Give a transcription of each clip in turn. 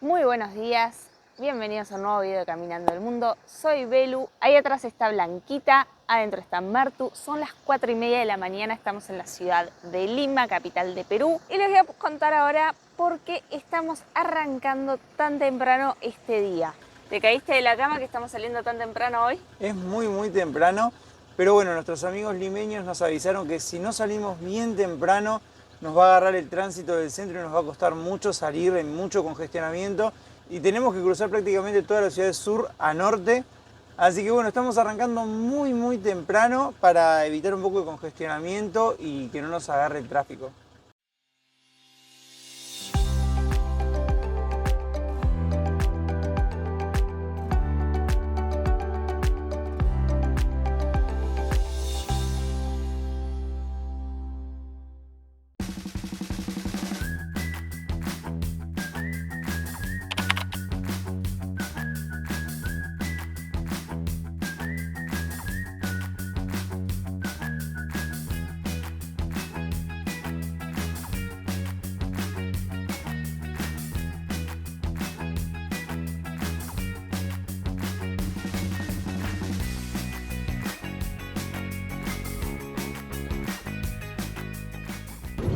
Muy buenos días, bienvenidos a un nuevo video de Caminando el Mundo. Soy Belu, ahí atrás está Blanquita, adentro está Martu. Son las 4:30 de la mañana, estamos en la ciudad de Lima, capital de Perú. Y les voy a contar ahora por qué estamos arrancando tan temprano este día. ¿Te caíste de la cama que estamos saliendo tan temprano hoy? Es muy temprano, pero bueno, nuestros amigos limeños nos avisaron que si no salimos bien temprano, nos va a agarrar el tránsito del centro y nos va a costar mucho salir, hay mucho congestionamiento y tenemos que cruzar prácticamente toda la ciudad de sur a norte. Así que bueno, estamos arrancando muy temprano para evitar un poco de congestionamiento y que no nos agarre el tráfico.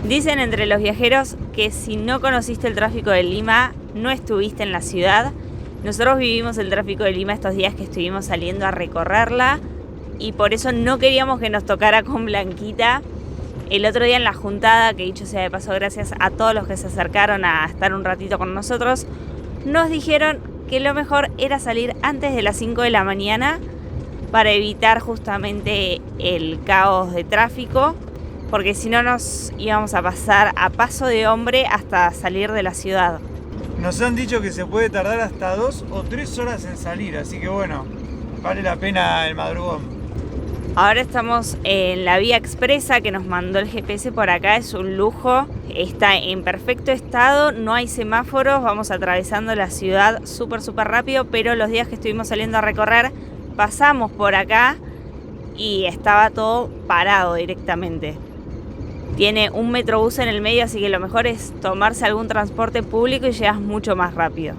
Dicen entre los viajeros que si no conociste el tráfico de Lima, no estuviste en la ciudad. Nosotros vivimos el tráfico de Lima estos días que estuvimos saliendo a recorrerla y por eso no queríamos que nos tocara con Blanquita. El otro día en la juntada, que dicho sea de paso gracias a todos los que se acercaron a estar un ratito con nosotros, nos dijeron que lo mejor era salir antes de las 5 de la mañana para evitar justamente el caos de tráfico, porque si no nos íbamos a pasar a paso de hombre hasta salir de la ciudad. Nos han dicho que se puede tardar hasta 2 o 3 horas en salir, así que bueno, vale la pena el madrugón. Ahora estamos en la vía expresa que nos mandó el GPS por acá, es un lujo, está en perfecto estado, no hay semáforos, vamos atravesando la ciudad súper rápido, pero los días que estuvimos saliendo a recorrer pasamos por acá y estaba todo parado directamente. Tiene un metrobús en el medio, así que lo mejor es tomarse algún transporte público y llegas mucho más rápido.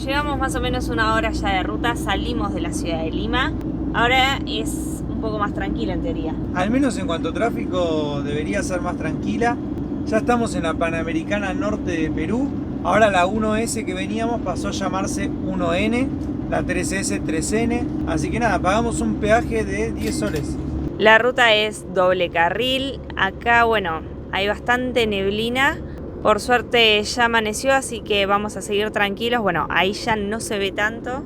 Llevamos más o menos una hora ya de ruta, salimos de la ciudad de Lima. Ahora es un poco más tranquila en teoría. Al menos en cuanto a tráfico debería ser más tranquila. Ya estamos en la Panamericana Norte de Perú. Ahora la 1S que veníamos pasó a llamarse 1N, la 3S 3N. Así que nada, pagamos un peaje de 10 soles. La ruta es doble carril. Acá, bueno, hay bastante neblina. Por suerte ya amaneció, así que vamos a seguir tranquilos. Bueno, ahí ya no se ve tanto.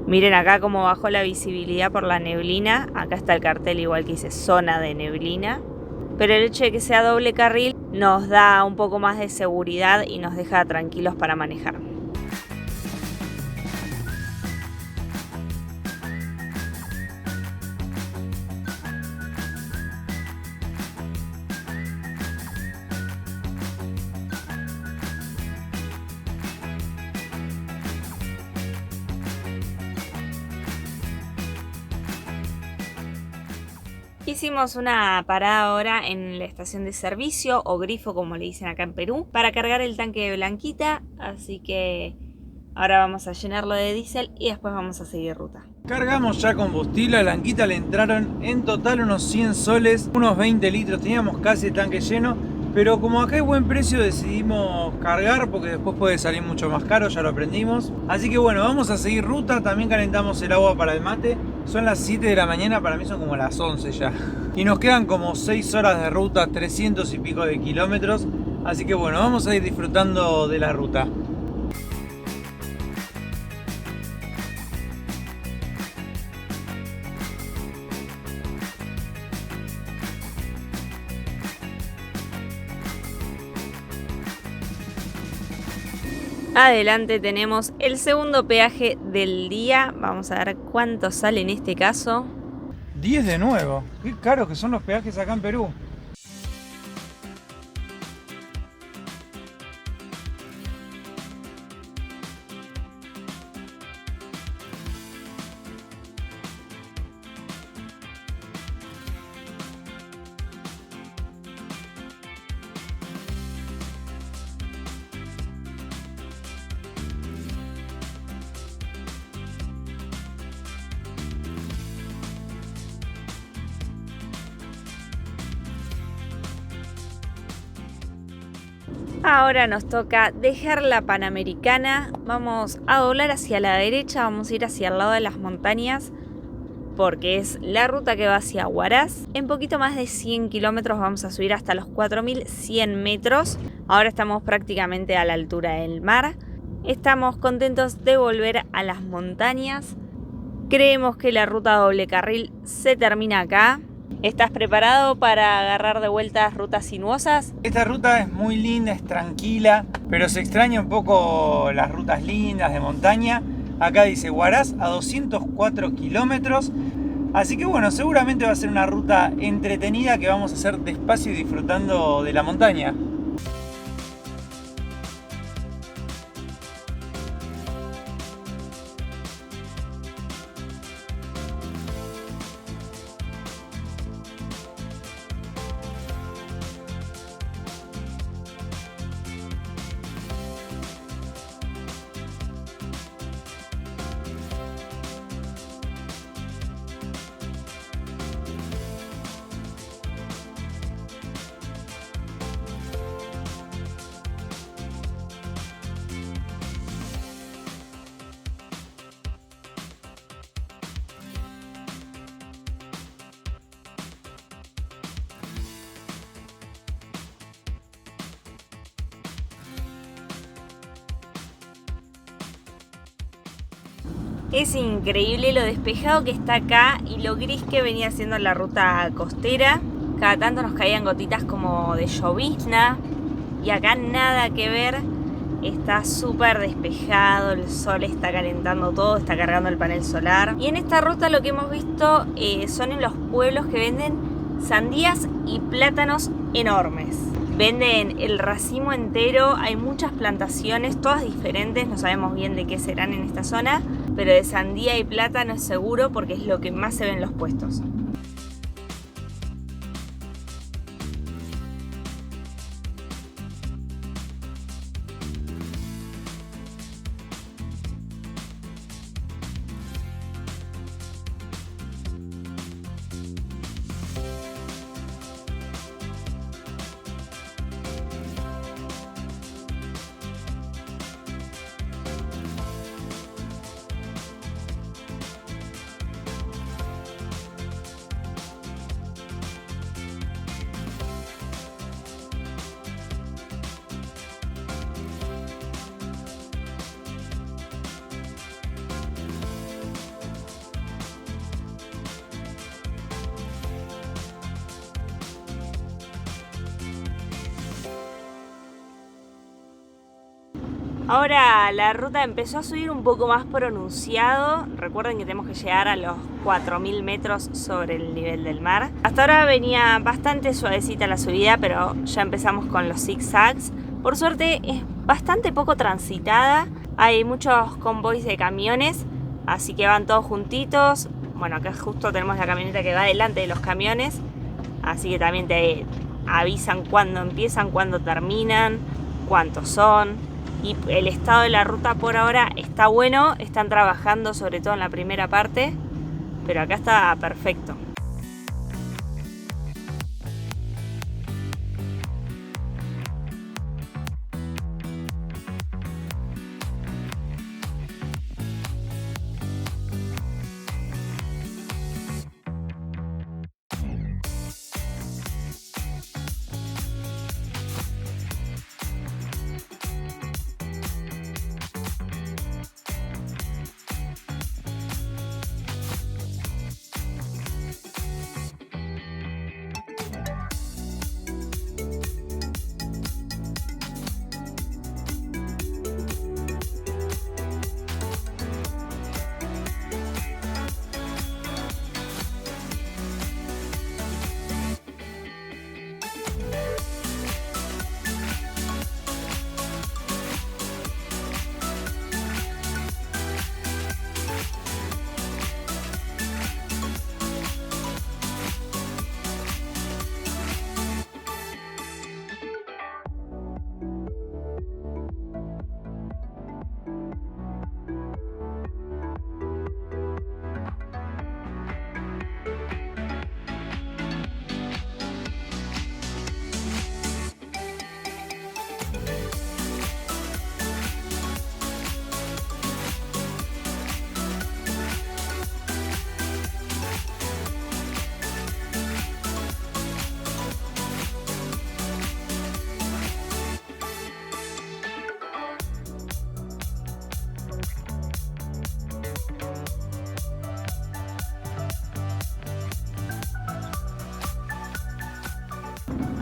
Miren acá cómo bajó la visibilidad por la neblina. Acá está el cartel igual que dice zona de neblina. Pero el hecho de que sea doble carril nos da un poco más de seguridad y nos deja tranquilos para manejar. Hicimos una parada ahora en la estación de servicio o grifo, como le dicen acá en Perú, para cargar el tanque de Blanquita, así que ahora vamos a llenarlo de diésel y después vamos a seguir ruta. Cargamos ya combustible, a Blanquita le entraron en total unos 100 soles, unos 20 litros, teníamos casi el tanque lleno, pero como acá hay buen precio decidimos cargar porque después puede salir mucho más caro, ya lo aprendimos. Así que bueno, vamos a seguir ruta, también calentamos el agua para el mate. Son las 7 de la mañana, para mí son como las 11 ya. y nos quedan como 6 horas de ruta, 300 y pico de kilómetros, así que bueno, vamos a ir disfrutando de la ruta. Adelante tenemos el segundo peaje del día. Vamos a ver cuánto sale en este caso. 10 de nuevo. Qué caros que son los peajes acá en Perú. Ahora nos toca dejar la Panamericana, vamos a doblar hacia la derecha, vamos a ir hacia el lado de las montañas porque es la ruta que va hacia Huaraz. En poquito más de 100 kilómetros vamos a subir hasta los 4100 metros. Ahora estamos prácticamente a la altura del mar. Estamos contentos de volver a las montañas. Creemos que la ruta doble carril se termina acá. ¿Estás preparado para agarrar de vuelta rutas sinuosas? Esta ruta es muy linda, es tranquila, pero se extraña un poco las rutas lindas de montaña. Acá dice Huaraz a 204 kilómetros. Así que bueno, seguramente va a ser una ruta entretenida que vamos a hacer despacio y disfrutando de la montaña. Es increíble lo despejado que está acá y lo gris que venía siendo la ruta costera. Cada tanto nos caían gotitas como de llovizna y acá nada que ver. Está súper despejado, el sol está calentando todo, está cargando el panel solar. Y en esta ruta lo que hemos visto son en los pueblos que venden sandías y plátanos enormes. Venden el racimo entero, hay muchas plantaciones, todas diferentes, no sabemos bien de qué serán en esta zona, pero de sandía y plátano es seguro porque es lo que más se ve en los puestos. Ahora la ruta empezó a subir un poco más pronunciado. Recuerden que tenemos que llegar a los 4000 metros sobre el nivel del mar. Hasta ahora venía bastante suavecita la subida, pero ya empezamos con los zigzags. Por suerte es bastante poco transitada. Hay muchos convoys de camiones, así que van todos juntitos. Bueno, acá justo tenemos la camioneta que va delante de los camiones, así que también te avisan cuándo empiezan, cuándo terminan, cuántos son. Y el estado de la ruta por ahora está bueno, están trabajando sobre todo en la primera parte, pero acá está perfecto.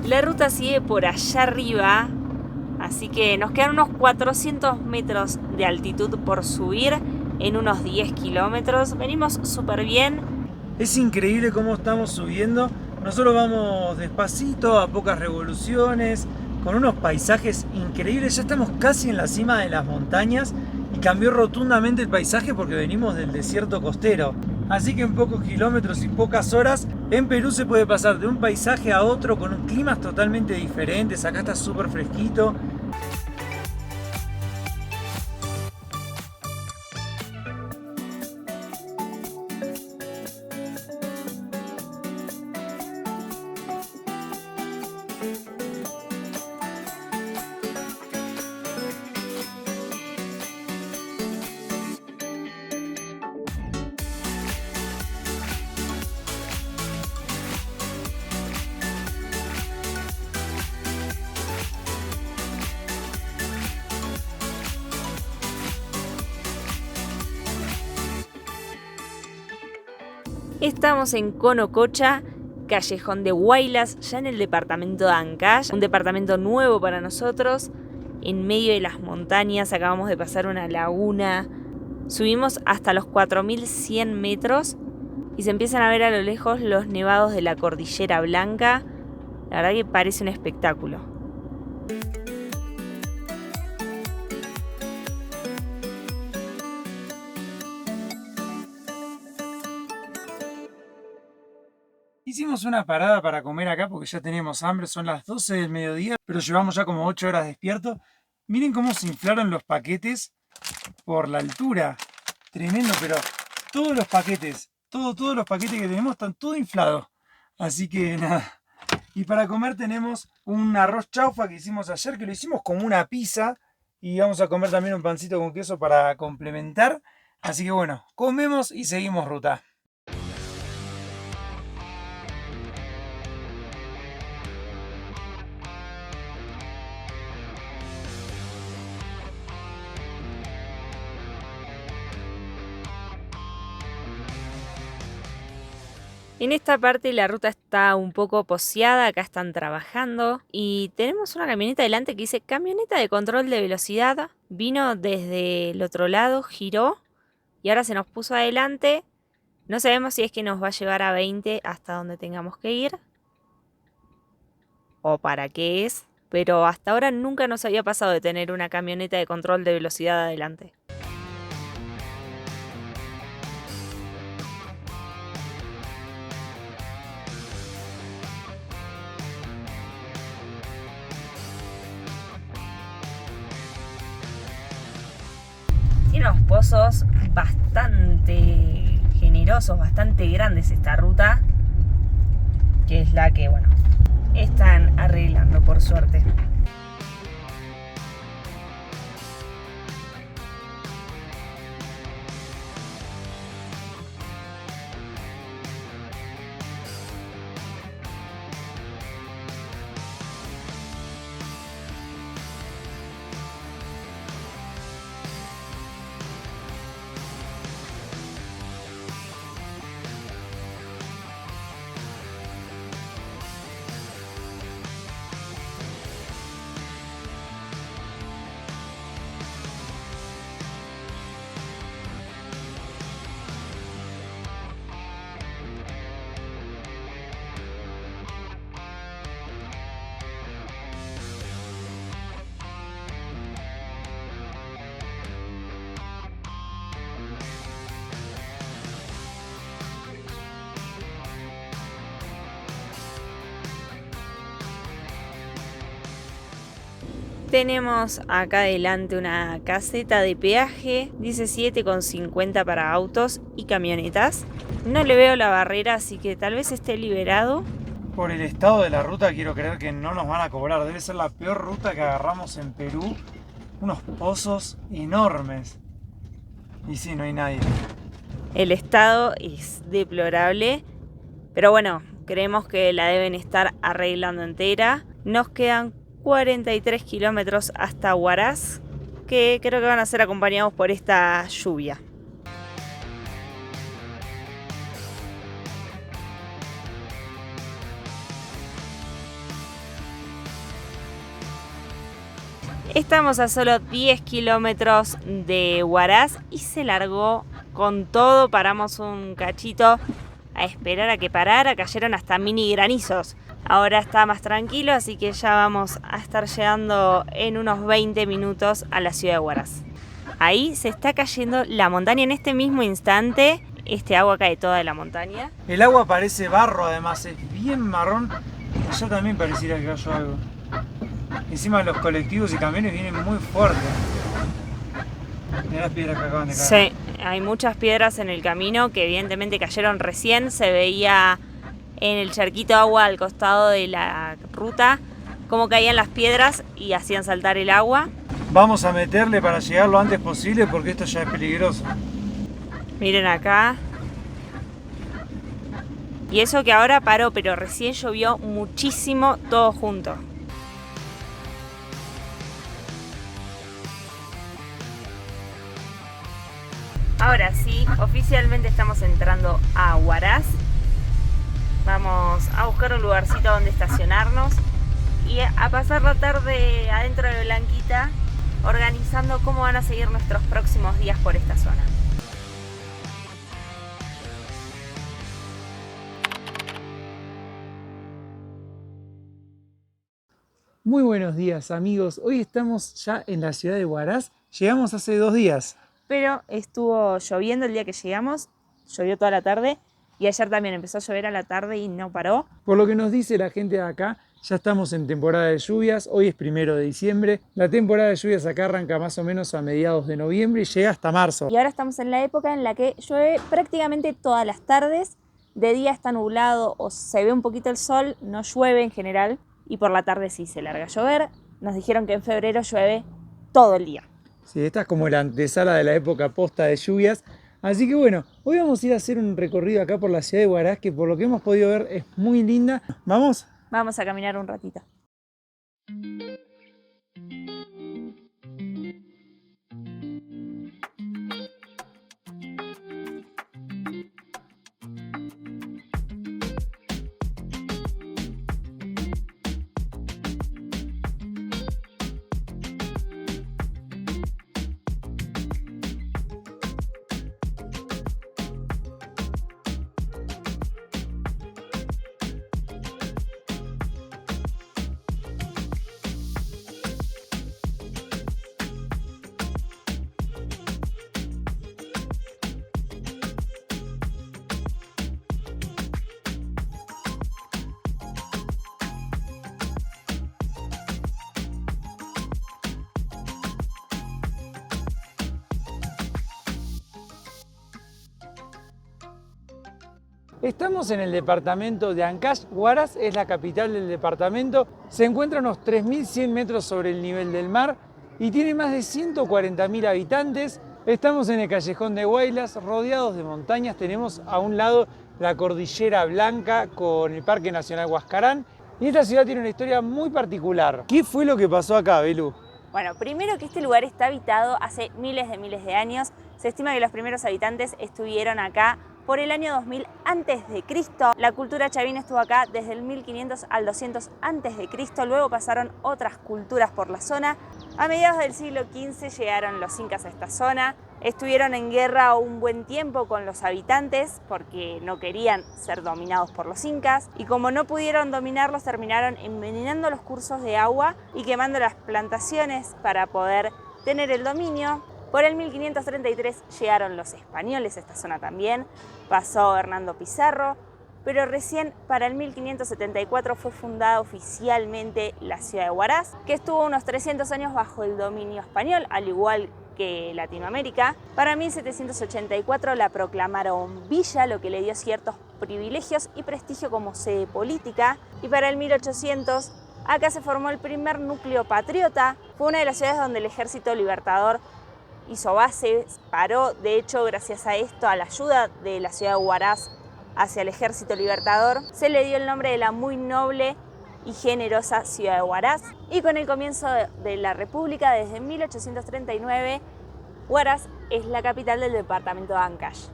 La ruta sigue por allá arriba, así que nos quedan unos 400 metros de altitud por subir en unos 10 kilómetros. Venimos súper bien. Es increíble cómo estamos subiendo. Nosotros vamos despacito, a pocas revoluciones, con unos paisajes increíbles. Ya estamos casi en la cima de las montañas y cambió rotundamente el paisaje porque venimos del desierto costero. Así que en pocos kilómetros y pocas horas, en Perú se puede pasar de un paisaje a otro con climas totalmente diferentes. Acá está súper fresquito. Estamos en Conococha, Callejón de Huaylas, ya en el departamento de Ancash, un departamento nuevo para nosotros, en medio de las montañas. Acabamos de pasar una laguna, subimos hasta los 4100 metros y se empiezan a ver a lo lejos los nevados de la Cordillera Blanca. La verdad que parece un espectáculo. Hicimos una parada para comer acá porque ya teníamos hambre, son las 12 del mediodía, pero llevamos ya como 8 horas despiertos. Miren cómo se inflaron los paquetes por la altura. Tremendo, pero todos los paquetes, todos los paquetes que tenemos están todos inflados. Así que nada. Y para comer tenemos un arroz chaufa que hicimos ayer, que lo hicimos como una pizza. Y vamos a comer también un pancito con queso para complementar. Así que bueno, comemos y seguimos ruta. En esta parte la ruta está un poco poseada, acá están trabajando y tenemos una camioneta delante que dice camioneta de control de velocidad. Vino desde el otro lado, giró y ahora se nos puso adelante. No sabemos si es que nos va a llevar a 20 hasta donde tengamos que ir o para qué es, pero hasta ahora nunca nos había pasado de tener una camioneta de control de velocidad adelante. Tiene unos pozos bastante generosos, bastante grandes esta ruta, que es la que, bueno, están arreglando por suerte. Tenemos acá adelante una caseta de peaje, dice 7,50 para autos y camionetas. No le veo la barrera, así que tal vez esté liberado. Por el estado de la ruta quiero creer que no nos van a cobrar. Debe ser la peor ruta que agarramos en Perú. Unos pozos enormes. Y sí, no hay nadie. El estado es deplorable, pero bueno, creemos que la deben estar arreglando entera. Nos quedan 43 kilómetros hasta Huaraz, que creo que van a ser acompañados por esta lluvia. Estamos a solo 10 kilómetros de Huaraz y se largó con todo. Paramos un cachito a esperar a que parara, cayeron hasta mini granizos. Ahora está más tranquilo, así que ya vamos a estar llegando en unos 20 minutos a la ciudad de Huaraz. Ahí se está cayendo la montaña en este mismo instante. Este agua cae toda de la montaña. El agua parece barro, además, es bien marrón. Allá también pareciera que cayó algo. Encima los colectivos y camiones vienen muy fuertes. Mirá las piedras que acaban de caer. Sí, hay muchas piedras en el camino que evidentemente cayeron recién. Se veía en el charquito de agua al costado de la ruta cómo caían las piedras y hacían saltar el agua. Vamos a meterle para llegar lo antes posible porque esto ya es peligroso. Miren acá. Y eso que ahora paró, pero recién llovió muchísimo todo junto. Ahora sí, oficialmente estamos entrando a Huaraz. Vamos a buscar un lugarcito donde estacionarnos y a pasar la tarde adentro de Blanquita, organizando cómo van a seguir nuestros próximos días por esta zona. Muy buenos días, amigos. Hoy estamos ya en la ciudad de Huaraz. Llegamos hace 2 días. Pero estuvo lloviendo el día que llegamos, llovió toda la tarde y ayer también empezó a llover a la tarde y no paró. Por lo que nos dice la gente de acá, ya estamos en temporada de lluvias. Hoy es 1 de diciembre. La temporada de lluvias acá arranca más o menos a mediados de noviembre y llega hasta marzo. Y ahora estamos en la época en la que llueve prácticamente todas las tardes. De día está nublado o se ve un poquito el sol, no llueve en general. Y por la tarde sí se larga a llover. Nos dijeron que en febrero llueve todo el día. Sí, esta es como la antesala de la época posta de lluvias. Así que bueno, hoy vamos a ir a hacer un recorrido acá por la ciudad de Huaraz, que por lo que hemos podido ver es muy linda. ¿Vamos? Vamos a caminar un ratito. Estamos en el departamento de Ancash. Huaraz es la capital del departamento. Se encuentra a unos 3.100 metros sobre el nivel del mar y tiene más de 140.000 habitantes. Estamos en el callejón de Huaylas, rodeados de montañas. Tenemos a un lado la Cordillera Blanca con el Parque Nacional Huascarán. Y esta ciudad tiene una historia muy particular. ¿Qué fue lo que pasó acá, Belu? Bueno, primero que este lugar está habitado hace miles de años. Se estima que los primeros habitantes estuvieron acá por el año 2000 a.C. La cultura chavina estuvo acá desde el 1500 al 200 a.C. Luego pasaron otras culturas por la zona. A mediados del siglo XV llegaron los incas a esta zona. Estuvieron en guerra un buen tiempo con los habitantes porque no querían ser dominados por los incas. Y como no pudieron dominarlos, terminaron envenenando los cursos de agua y quemando las plantaciones para poder tener el dominio. Por el 1533 llegaron los españoles a esta zona también, pasó Hernando Pizarro, pero recién para el 1574 fue fundada oficialmente la ciudad de Huaraz, que estuvo unos 300 años bajo el dominio español, al igual que Latinoamérica. Para 1784 la proclamaron villa, lo que le dio ciertos privilegios y prestigio como sede política, y para el 1800 acá se formó el primer núcleo patriota. Fue una de las ciudades donde el Ejército Libertador hizo base, paró. De hecho, gracias a esto, a la ayuda de la ciudad de Huaraz hacia el Ejército Libertador, se le dio el nombre de la muy noble y generosa ciudad de Huaraz. Y con el comienzo de la República, desde 1839, Huaraz es la capital del departamento de Ancash.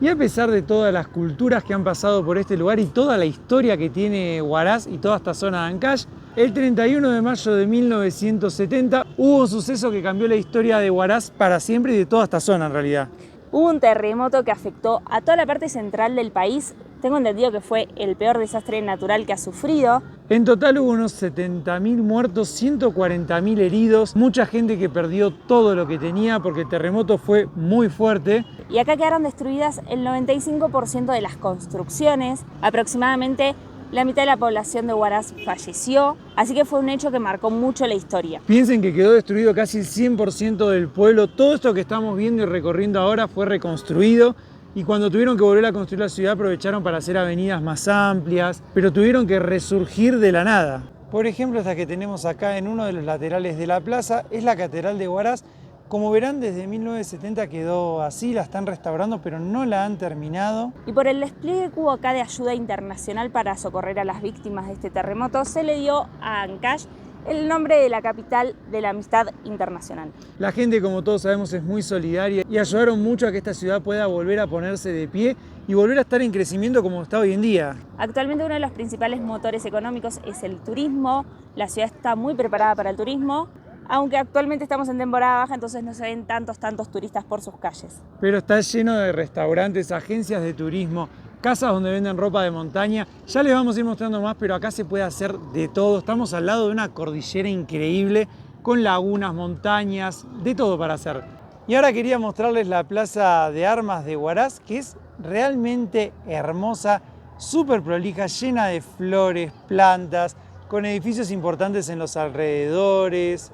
Y a pesar de todas las culturas que han pasado por este lugar y toda la historia que tiene Huaraz y toda esta zona de Ancash, el 31 de mayo de 1970 Hubo un suceso que cambió la historia de Huaraz para siempre y de toda esta zona en realidad. Hubo un terremoto que afectó a toda la parte central del país. Tengo entendido que fue el peor desastre natural que ha sufrido. En total hubo unos 70.000 muertos, 140.000 heridos, mucha gente que perdió todo lo que tenía porque el terremoto fue muy fuerte. Y acá quedaron destruidas el 95% de las construcciones. Aproximadamente la mitad de la población de Huaraz falleció, así que fue un hecho que marcó mucho la historia. Piensen que quedó destruido casi el 100% del pueblo. Todo esto que estamos viendo y recorriendo ahora fue reconstruido. Y cuando tuvieron que volver a construir la ciudad aprovecharon para hacer avenidas más amplias, pero tuvieron que resurgir de la nada. Por ejemplo, esta que tenemos acá en uno de los laterales de la plaza es la Catedral de Huaraz. Como verán, desde 1970 quedó así, la están restaurando, pero no la han terminado. Y por el despliegue que hubo acá de ayuda internacional para socorrer a las víctimas de este terremoto, se le dio a Ancash el nombre de la capital de la amistad internacional. La gente, como todos sabemos, es muy solidaria y ayudaron mucho a que esta ciudad pueda volver a ponerse de pie y volver a estar en crecimiento como está hoy en día. Actualmente uno de los principales motores económicos es el turismo. La ciudad está muy preparada para el turismo, aunque actualmente estamos en temporada baja, entonces no se ven tantos turistas por sus calles. Pero está lleno de restaurantes, agencias de turismo, casas donde venden ropa de montaña. Ya les vamos a ir mostrando más, pero acá se puede hacer de todo. Estamos al lado de una cordillera increíble, con lagunas, montañas, de todo para hacer. Y ahora quería mostrarles la plaza de armas de Huaraz, que es realmente hermosa, súper prolija, llena de flores, plantas, con edificios importantes en los alrededores.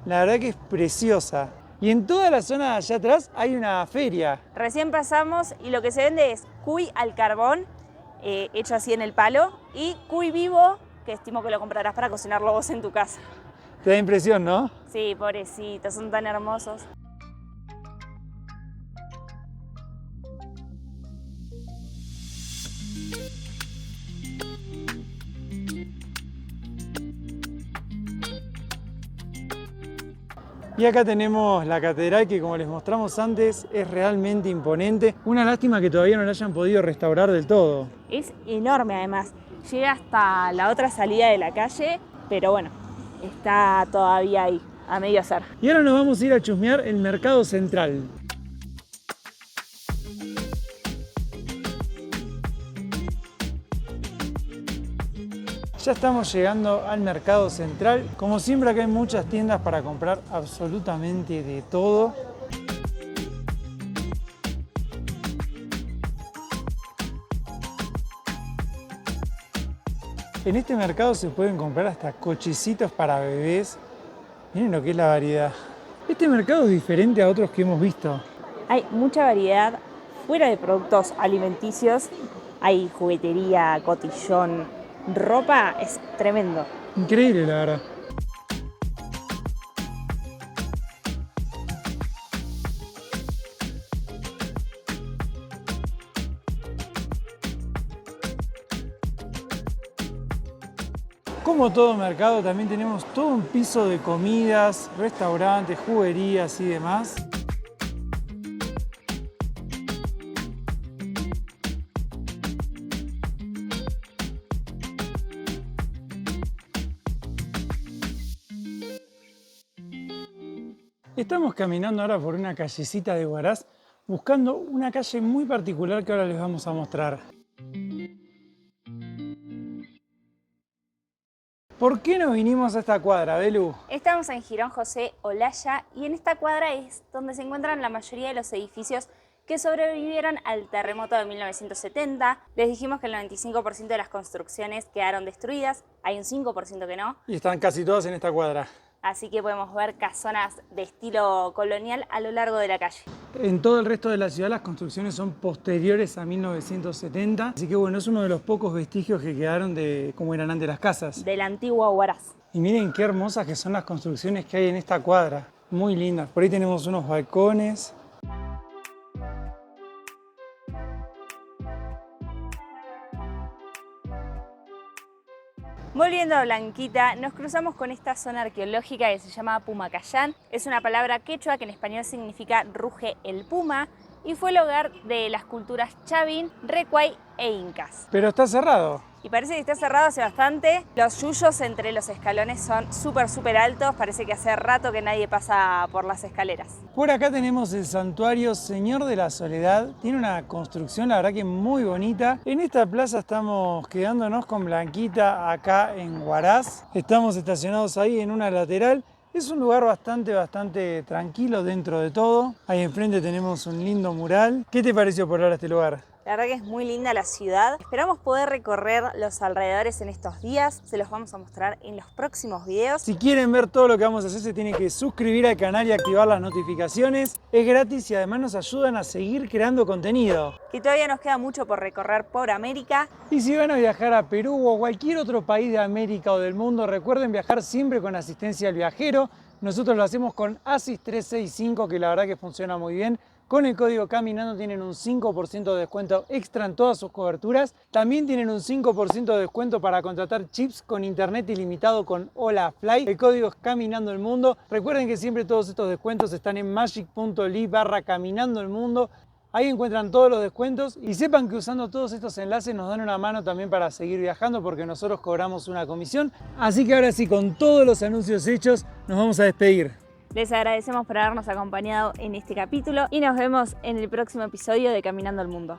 La verdad que es preciosa. Y en toda la zona de allá atrás hay una feria. Recién pasamos y lo que se vende es cuy al carbón, hecho así en el palo, y cuy vivo, que estimo que lo comprarás para cocinarlo vos en tu casa. Te da impresión, ¿no? Sí, pobrecitos, son tan hermosos. Y acá tenemos la catedral que, como les mostramos antes, es realmente imponente. Una lástima que todavía no la hayan podido restaurar del todo. Es enorme además, llega hasta la otra salida de la calle, pero bueno, está todavía ahí, a medio hacer. Y ahora nos vamos a ir a chusmear el mercado central. Ya estamos llegando al mercado central. Como siempre, acá hay muchas tiendas para comprar absolutamente de todo. En este mercado se pueden comprar hasta cochecitos para bebés. Miren lo que es la variedad. Este mercado es diferente a otros que hemos visto. Hay mucha variedad fuera de productos alimenticios. Hay juguetería, cotillón, ropa, es tremendo. Increíble, la verdad. Como todo mercado, también tenemos todo un piso de comidas, restaurantes, juguerías y demás. Estamos caminando ahora por una callecita de Huaraz, buscando una calle muy particular que ahora les vamos a mostrar. ¿Por qué nos vinimos a esta cuadra, Belu? Estamos en Girón José Olaya y en esta cuadra es donde se encuentran la mayoría de los edificios que sobrevivieron al terremoto de 1970. Les dijimos que el 95% de las construcciones quedaron destruidas, hay un 5% que no. Y están casi todas en esta cuadra. Así que podemos ver casonas de estilo colonial a lo largo de la calle. En todo el resto de la ciudad las construcciones son posteriores a 1970, así que bueno, es uno de los pocos vestigios que quedaron de cómo eran antes las casas. De la antigua Huaraz. Y miren qué hermosas que son las construcciones que hay en esta cuadra, muy lindas. Por ahí tenemos unos balcones. Volviendo a Blanquita, nos cruzamos con esta zona arqueológica que se llama Pumacayán. Es una palabra quechua que en español significa ruge el puma y fue el hogar de las culturas Chavín, Recuay e Incas. Pero está cerrado. Y parece que está cerrado hace bastante. Los yuyos entre los escalones son súper altos. Parece que hace rato que nadie pasa por las escaleras. Por acá tenemos el santuario Señor de la Soledad. Tiene una construcción, la verdad que muy bonita. En esta plaza estamos quedándonos con Blanquita acá en Huaraz. Estamos estacionados ahí en una lateral. Es un lugar bastante tranquilo dentro de todo. Ahí enfrente tenemos un lindo mural. ¿Qué te pareció por ahora este lugar? La verdad que es muy linda la ciudad. Esperamos poder recorrer los alrededores en estos días. Se los vamos a mostrar en los próximos videos. Si quieren ver todo lo que vamos a hacer, se tienen que suscribir al canal y activar las notificaciones. Es gratis y además nos ayudan a seguir creando contenido. Que todavía nos queda mucho por recorrer por América. Y si van a viajar a Perú o cualquier otro país de América o del mundo, recuerden viajar siempre con asistencia al viajero. Nosotros lo hacemos con ASIS 365, que la verdad que funciona muy bien. Con el código Caminando tienen un 5% de descuento extra en todas sus coberturas. También tienen un 5% de descuento para contratar chips con internet ilimitado con Hola Fly. El código es Caminando el Mundo. Recuerden que siempre todos estos descuentos están en magic.ly/Caminando el Mundo. Ahí encuentran todos los descuentos y sepan que usando todos estos enlaces nos dan una mano también para seguir viajando porque nosotros cobramos una comisión. Así que ahora sí, con todos los anuncios hechos, nos vamos a despedir. Les agradecemos por habernos acompañado en este capítulo y nos vemos en el próximo episodio de Caminando el Mundo.